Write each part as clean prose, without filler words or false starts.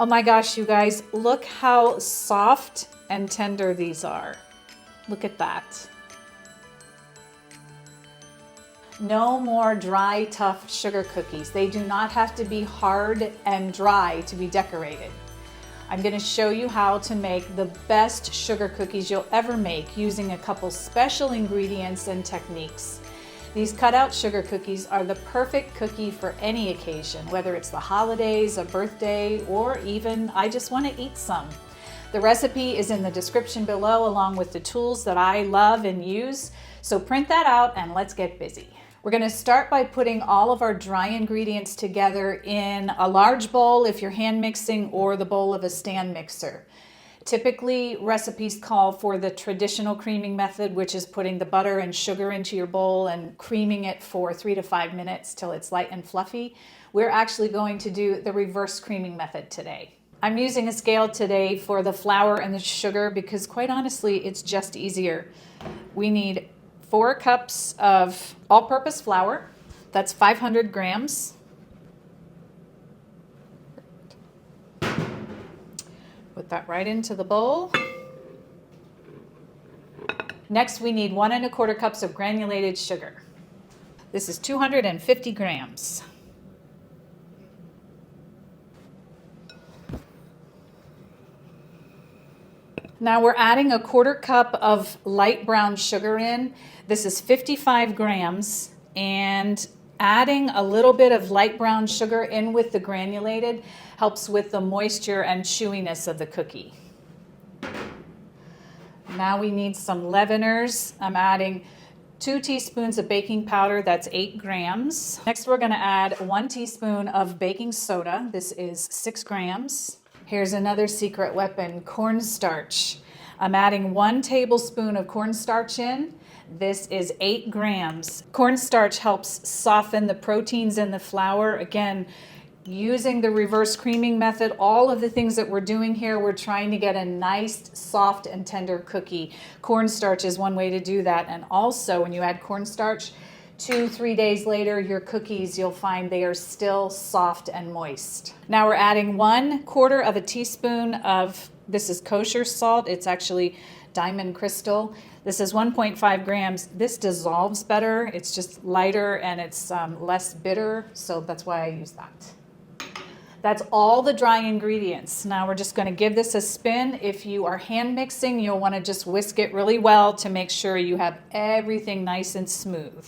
Oh my gosh, you guys, look how soft and tender these are. Look at that. No more dry, tough sugar cookies. They do not have to be hard and dry to be decorated. I'm going to show you how to make the best sugar cookies you'll ever make using a couple special ingredients and techniques. These cutout sugar cookies are the perfect cookie for any occasion, whether it's the holidays, a birthday, or even I just want to eat some. The recipe is in the description below along with the tools that I love and use. So print that out and let's get busy. We're going to start by putting all of our dry ingredients together in a large bowl if you're hand mixing or the bowl of a stand mixer. Typically, recipes call for the traditional creaming method, which is putting the butter and sugar into your bowl and creaming it for 3 to 5 minutes till it's light and fluffy. We're actually going to do the reverse creaming method today. I'm using a scale today for the flour and the sugar because quite honestly, it's just easier. We need 4 cups of all-purpose flour. That's 500 grams. Put that right into the bowl. Next, we need 1 1/4 cups of granulated sugar. This is 250 grams. Now we're adding a 1/4 cup of light brown sugar in. This is 55 grams, and adding a little bit of light brown sugar in with the granulated helps with the moisture and chewiness of the cookie. Now we need some leaveners. I'm adding 2 teaspoons of baking powder, that's 8 grams. Next we're going to add 1 teaspoon of baking soda. This is 6 grams. Here's another secret weapon, cornstarch. I'm adding 1 tablespoon of cornstarch in. This is 8 grams. Cornstarch helps soften the proteins in the flour. Again, using the reverse creaming method, all of the things that we're doing here, we're trying to get a nice, soft, and tender cookie. Cornstarch is one way to do that. And also, when you add cornstarch, 2-3 days later, your cookies, you'll find they are still soft and moist. Now we're adding 1/4 of a teaspoon of, this is kosher salt. It's actually diamond crystal. This is 1.5 grams. This dissolves better. It's just lighter and it's less bitter. So that's why I use that. That's all the dry ingredients. Now we're just going to give this a spin. If you are hand mixing, you'll want to just whisk it really well to make sure you have everything nice and smooth.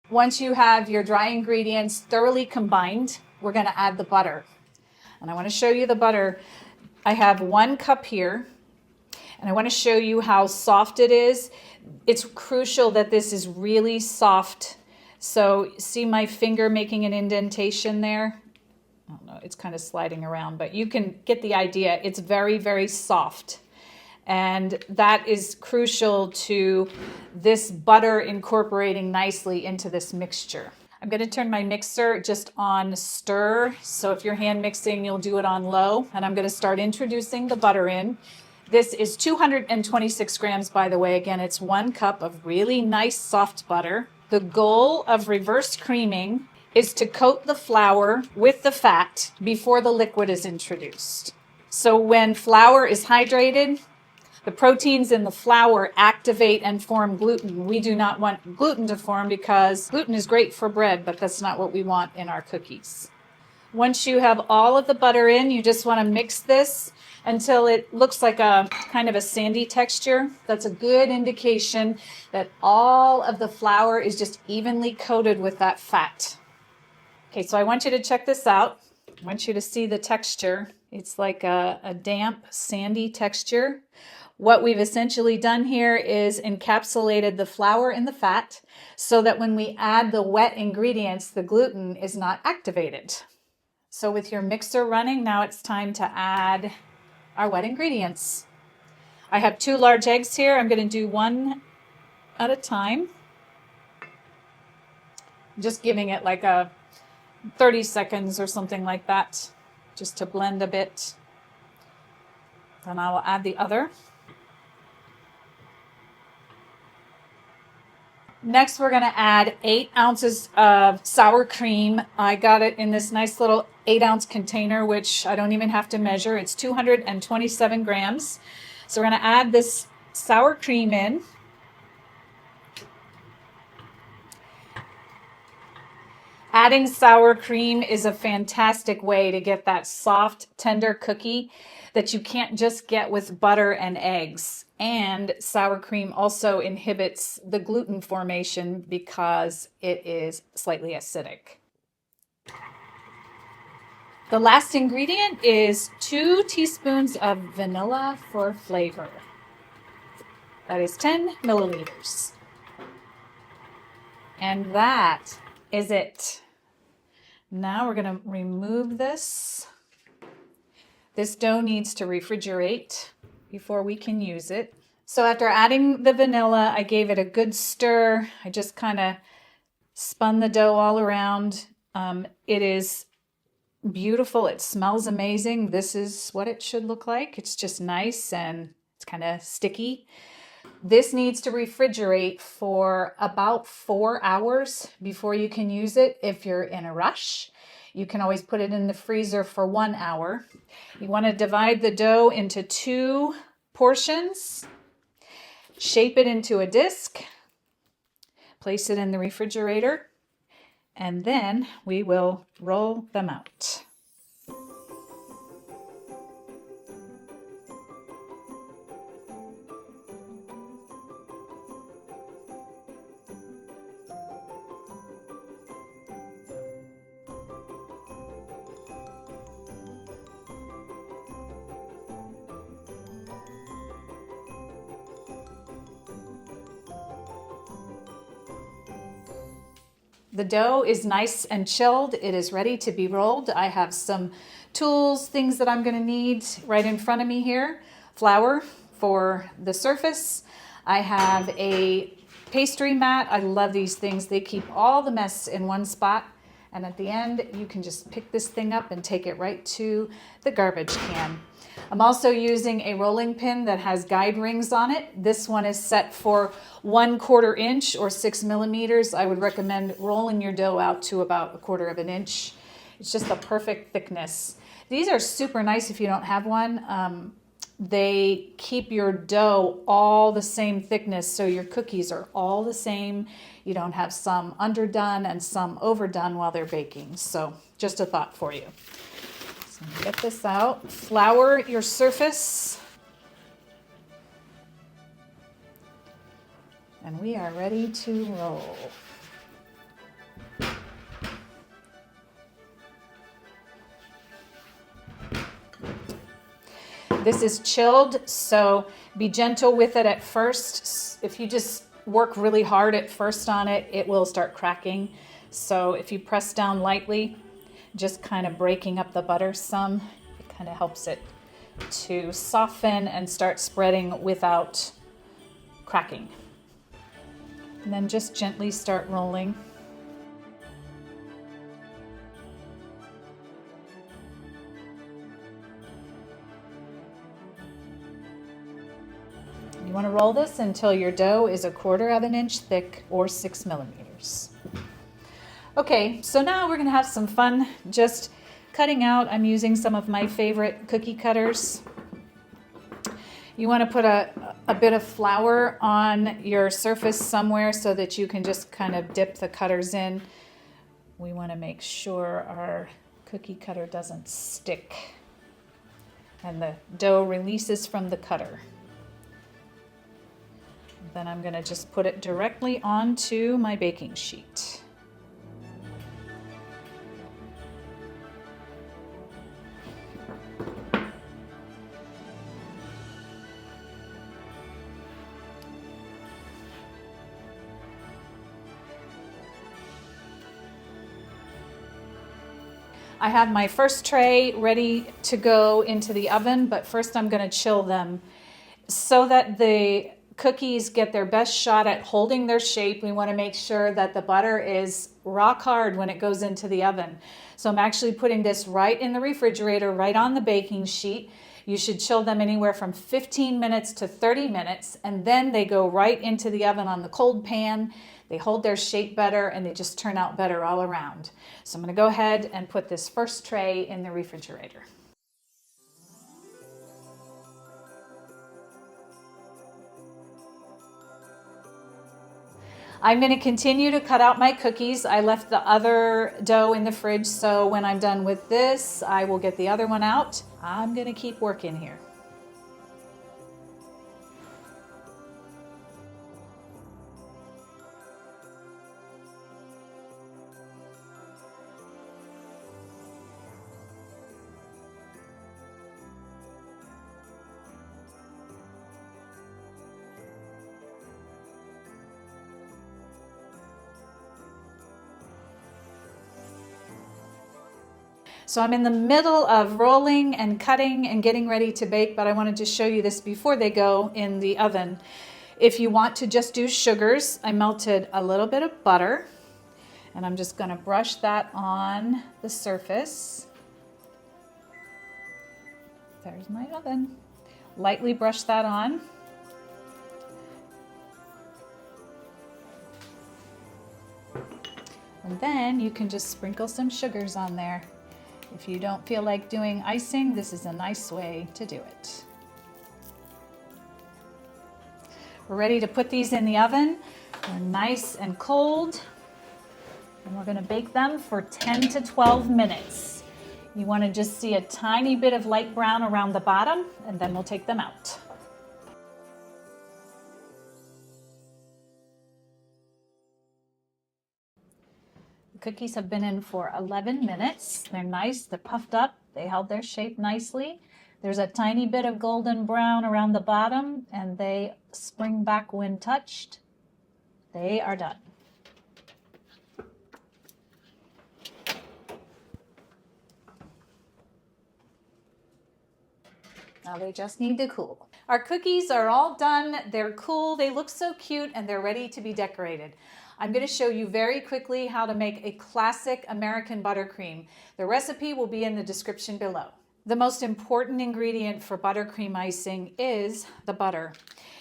Once you have your dry ingredients thoroughly combined, we're going to add the butter. And I want to show you the butter. I have 1 cup here, and I want to show you how soft it is. It's crucial that this is really soft. So see my finger making an indentation there? I don't know, it's kind of sliding around, but you can get the idea. It's very, very soft. And that is crucial to this butter incorporating nicely into this mixture. I'm going to turn my mixer just on stir. So if you're hand mixing, you'll do it on low. And I'm going to start introducing the butter in. This is 226 grams, by the way. Again, it's 1 cup of really nice soft butter. The goal of reverse creaming is to coat the flour with the fat before the liquid is introduced. So when flour is hydrated, the proteins in the flour activate and form gluten. We do not want gluten to form because gluten is great for bread, but that's not what we want in our cookies. Once you have all of the butter in, you just want to mix this until it looks like a kind of a sandy texture. That's a good indication that all of the flour is just evenly coated with that fat. Okay, so I want you to check this out. I want you to see the texture. It's like a damp, sandy texture. What we've essentially done here is encapsulated the flour in the fat so that when we add the wet ingredients, the gluten is not activated. So with your mixer running, now it's time to add our wet ingredients. I have 2 large eggs here. I'm going to do 1 at a time. Just giving it like a 30 seconds or something like that, just to blend a bit. Then I will add the other. Next, we're going to add 8 ounces of sour cream. I got it in this nice little 8-ounce container, which I don't even have to measure. It's 227 grams. So we're going to add this sour cream in. Adding sour cream is a fantastic way to get that soft, tender cookie that you can't just get with butter and eggs. And sour cream also inhibits the gluten formation because it is slightly acidic. The last ingredient is 2 teaspoons of vanilla for flavor. That is 10 milliliters. And that is it. Now we're going to remove this. This dough needs to refrigerate before we can use it. So after adding the vanilla, I gave it a good stir. I just kind of spun the dough all around. It is beautiful. It smells amazing. This is what it should look like. It's just nice and it's kind of sticky. This needs to refrigerate for about 4 hours before you can use it. If you're in a rush, you can always put it in the freezer for 1 hour. You want to divide the dough into 2 portions, shape it into a disc, place it in the refrigerator, and then we will roll them out. The dough is nice and chilled. It is ready to be rolled. I have some tools, things that I'm going to need right in front of me here. Flour for the surface. I have a pastry mat. I love these things. They keep all the mess in one spot. And at the end, you can just pick this thing up and take it right to the garbage can. I'm also using a rolling pin that has guide rings on it. This one is set for 1/4 inch or 6 millimeters. I would recommend rolling your dough out to about 1/4 inch. It's just the perfect thickness. These are super nice if you don't have one. They keep your dough all the same thickness, so your cookies are all the same. You don't have some underdone and some overdone while they're baking. So just a thought for you. So get this out. Flour your surface. And we are ready to roll. This is chilled, so be gentle with it at first. If you just work really hard at first on it, it will start cracking. So if you press down lightly, just kind of breaking up the butter some, it kind of helps it to soften and start spreading without cracking. And then just gently start rolling. You want to roll this until your dough is 1/4 inch thick or 6 millimeters. Okay, so now we're going to have some fun just cutting out. I'm using some of my favorite cookie cutters. You want to put a bit of flour on your surface somewhere so that you can just kind of dip the cutters in. We want to make sure our cookie cutter doesn't stick and the dough releases from the cutter. Then I'm going to just put it directly onto my baking sheet. I have my first tray ready to go into the oven, but first I'm going to chill them so that the cookies get their best shot at holding their shape. We want to make sure that the butter is rock hard when it goes into the oven. So I'm actually putting this right in the refrigerator, right on the baking sheet. You should chill them anywhere from 15 minutes to 30 minutes, and then they go right into the oven on the cold pan. They hold their shape better, and they just turn out better all around. So I'm going to go ahead and put this first tray in the refrigerator. I'm going to continue to cut out my cookies. I left the other dough in the fridge, so when I'm done with this, I will get the other one out. I'm going to keep working here. So I'm in the middle of rolling and cutting and getting ready to bake, but I wanted to show you this before they go in the oven. If you want to just do sugars, I melted a little bit of butter, and I'm just going to brush that on the surface. There's my oven. Lightly brush that on. And then you can just sprinkle some sugars on there. If you don't feel like doing icing, this is a nice way to do it. We're ready to put these in the oven. They're nice and cold. And we're going to bake them for 10 to 12 minutes. You want to just see a tiny bit of light brown around the bottom, and then we'll take them out. Cookies have been in for 11 minutes. They're nice, they're puffed up, they held their shape nicely. There's a tiny bit of golden brown around the bottom, and they spring back when touched. They are done. Now they just need to cool. Our cookies are all done. They're cool, they look so cute, and they're ready to be decorated. I'm going to show you very quickly how to make a classic American buttercream. The recipe will be in the description below. The most important ingredient for buttercream icing is the butter.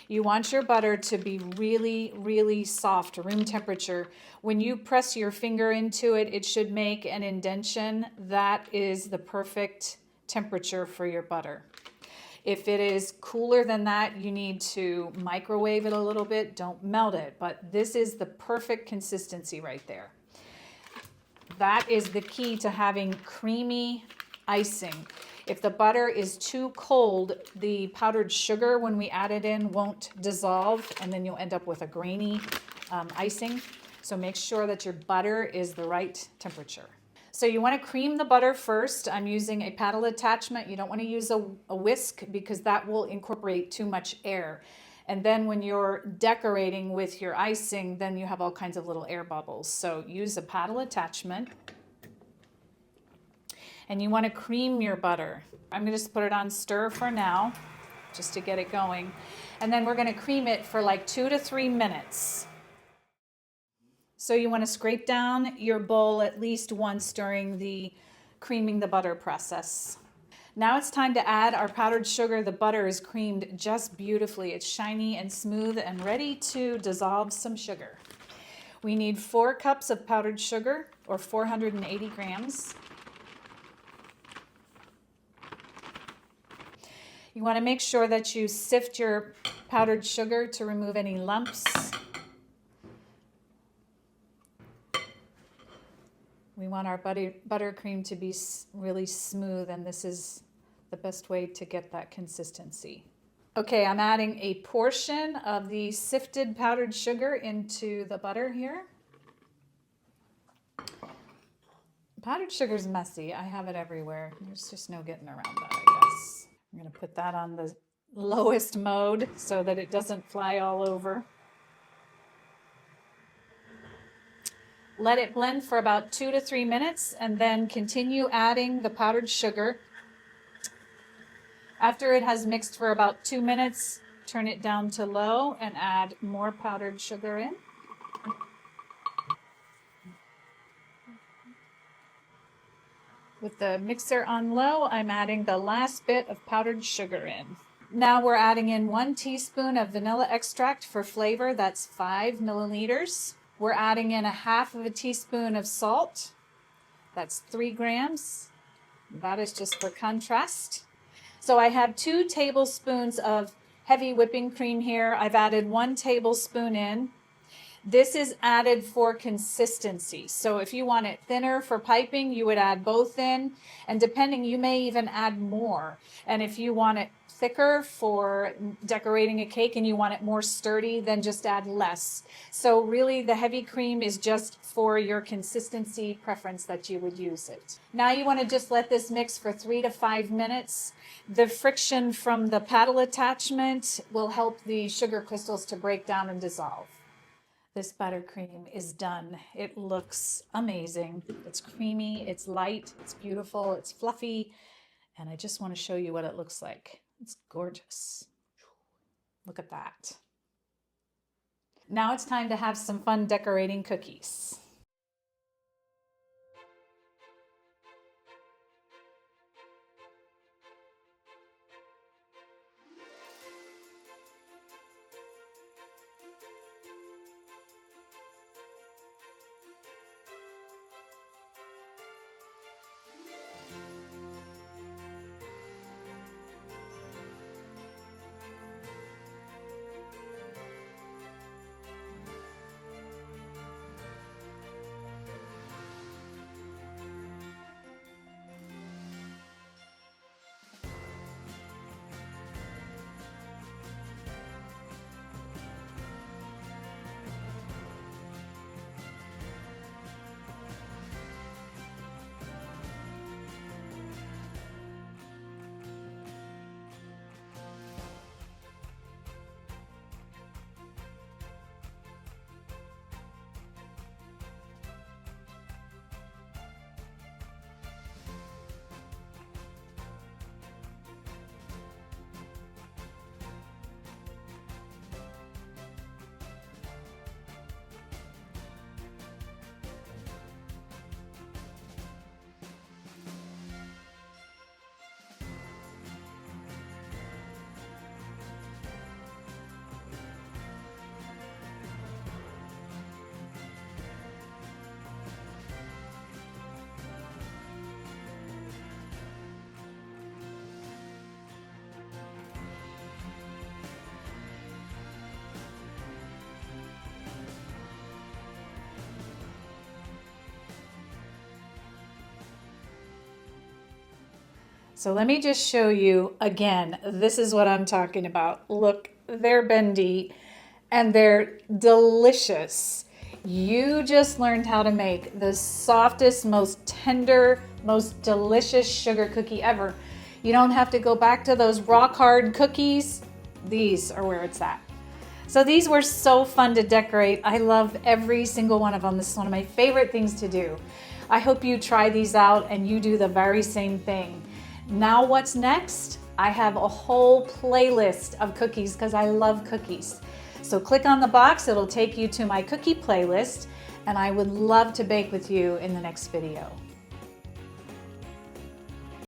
You want your butter to be really, really soft, room temperature. When you press your finger into it, it should make an indentation. That is the perfect temperature for your butter. If it is cooler than that, you need to microwave it a little bit. Don't melt it, but this is the perfect consistency right there. That is the key to having creamy icing. If the butter is too cold, the powdered sugar, when we add it in, won't dissolve, and then you'll end up with a grainy icing. So make sure that your butter is the right temperature. So you want to cream the butter first. I'm using a paddle attachment. You don't want to use a whisk because that will incorporate too much air. And then when you're decorating with your icing, then you have all kinds of little air bubbles. So use a paddle attachment. And you want to cream your butter. I'm going to just put it on stir for now, just to get it going. And then we're going to cream it for like 2 to 3 minutes. So you want to scrape down your bowl at least once during the creaming the butter process. Now it's time to add our powdered sugar. The butter is creamed just beautifully. It's shiny and smooth and ready to dissolve some sugar. We need 4 cups of powdered sugar, or 480 grams. You want to make sure that you sift your powdered sugar to remove any lumps. We want our buttercream to be really smooth, and this is the best way to get that consistency. Okay, I'm adding a portion of the sifted powdered sugar into the butter here. Powdered sugar is messy. I have it everywhere. There's just no getting around that, I guess. I'm going to put that on the lowest mode so that it doesn't fly all over. Let it blend for about 2 to 3 minutes, and then continue adding the powdered sugar. After it has mixed for about 2 minutes, turn it down to low and add more powdered sugar in. With the mixer on low, I'm adding the last bit of powdered sugar in. Now we're adding in 1 teaspoon of vanilla extract for flavor. That's 5 milliliters. We're adding in 1/2 teaspoon of salt. That's 3 grams. That is just for contrast. So I have 2 tablespoons of heavy whipping cream here. I've added 1 tablespoon in. This is added for consistency. So if you want it thinner for piping, you would add both in. And depending, you may even add more. And if you want it thicker for decorating a cake and you want it more sturdy, then just add less. So really the heavy cream is just for your consistency preference that you would use it. Now you want to just let this mix for 3 to 5 minutes. The friction from the paddle attachment will help the sugar crystals to break down and dissolve. This buttercream is done. It looks amazing. It's creamy, it's light, it's beautiful, it's fluffy, and I just want to show you what it looks like. It's gorgeous. Look at that. Now it's time to have some fun decorating cookies. So let me just show you again, this is what I'm talking about. Look, they're bendy and they're delicious. You just learned how to make the softest, most tender, most delicious sugar cookie ever. You don't have to go back to those rock hard cookies. These are where it's at. So these were so fun to decorate. I love every single one of them. This is one of my favorite things to do. I hope you try these out and you do the very same thing. Now what's next? I have a whole playlist of cookies because I love cookies. So click on the box, it'll take you to my cookie playlist, and I would love to bake with you in the next video.